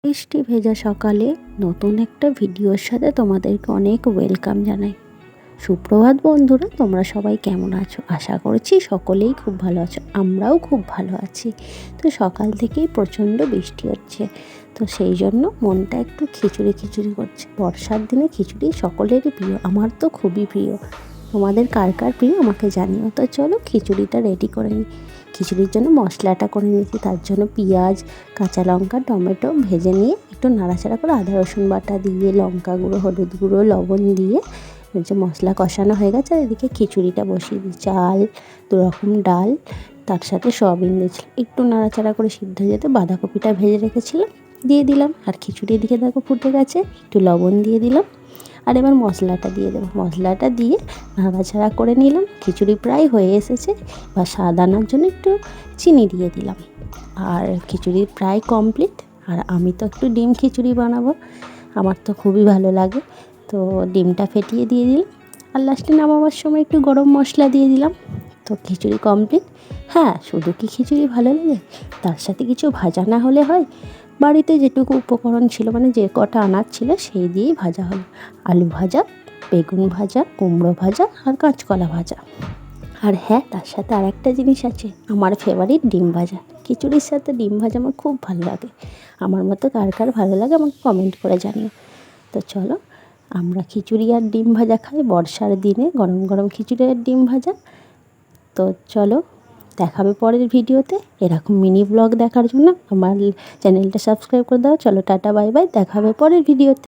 বৃষ্টি ভেজা সকালে নতুন একটা ভিডিওর সাথে তোমাদেরকে অনেক ওয়েলকাম জানাই। সুপ্রভাত বন্ধুরা, তোমরা সবাই কেমন আছো? আশা করছি সকলেই খুব ভালো আছো, আমরাও খুব ভালো আছি। তো সকাল থেকেই প্রচণ্ড বৃষ্টি হচ্ছে, তো সেই জন্য মনটা একটু খিচুড়ি খিচুড়ি করছে। বর্ষার দিনে খিচুড়ি সকলেরই প্রিয়, আমার তো খুবই প্রিয়। তোমাদের কার কার প্রিয় আমাকে জানিও। তো চলো খিচুড়িটা রেডি করে নিই। খিচুড়ির জন্য মশলাটা করে নিয়েছি, তার জন্য পেঁয়াজ, কাঁচা লঙ্কা, টমেটো ভেজে নিয়ে একটু নাড়াচাড়া করে আদা রসুন বাটা দিয়ে, লঙ্কা গুঁড়ো, হলুদ গুঁড়ো, লবণ দিয়ে যে মশলা কষানো হয়ে গেছে, আর এদিকে খিচুড়িটা বসিয়ে দিই। চাল, 2 রকম ডাল, তার সাথে সয়াবিন দিয়েছিলাম। একটু নাড়াচাড়া করে সিদ্ধ হয়ে যেতে বাঁধাকপিটা ভেজে রেখেছিলাম, দিয়ে দিলাম। আর খিচুড়ির দিকে দেখো ফুটে গেছে, একটু লবণ দিয়ে দিলাম। আর এবার মশলাটা দিয়ে দেবো। মশলাটা দিয়ে নাড়াচাড়া করে নিলাম। খিচুড়ি প্রায় হয়ে এসেছে, বা স্বাদ আনার জন্য একটু চিনি দিয়ে দিলাম। আর খিচুড়ি প্রায় কমপ্লিট। আর আমি তো একটু ডিম খিচুড়ি বানাবো, আমার তো খুবই ভালো লাগে। তো ডিমটা ফেটিয়ে দিয়ে দিলাম, আর লাস্টে নামাবার সময় একটু গরম মশলা দিয়ে দিলাম। তো খিচুড়ি কমপ্লিট। হ্যাঁ, শুধু কি খিচুড়ি ভালো লাগে? তার সাথে কিছু ভাজা না হলে হয়? বাড়িতে যেটুকু উপকরণ ছিল, মানে যে কটা আনাজ ছিল সেই দিয়েই ভাজা হলো। আলু ভাজা, বেগুন ভাজা, কুমড়ো ভাজা, আর কাঁচকলা ভাজা। আর হ্যাঁ, তার সাথে আরেকটা জিনিস আছে, আমার ফেভারিট ডিম ভাজা। খিচুড়ির সাথে ডিম ভাজা আমার খুব ভালো লাগে। আমার মতো কার কার ভালো লাগে আমাকে কমেন্ট করে জানিও। তো চলো, আমরা খিচুড়ি আর ডিম ভাজা খাই বর্ষার দিনে, গরম গরম খিচুড়ি আর ডিম ভাজা। তো চলো, দেখাবে পরের ভিডিওতে। এরকম মিনি ব্লগ দেখার জন্য আমার চ্যানেলটা সাবস্ক্রাইব করে দাও। চলো, টাটা, বাই বাই, দেখাবে পরের ভিডিওতে।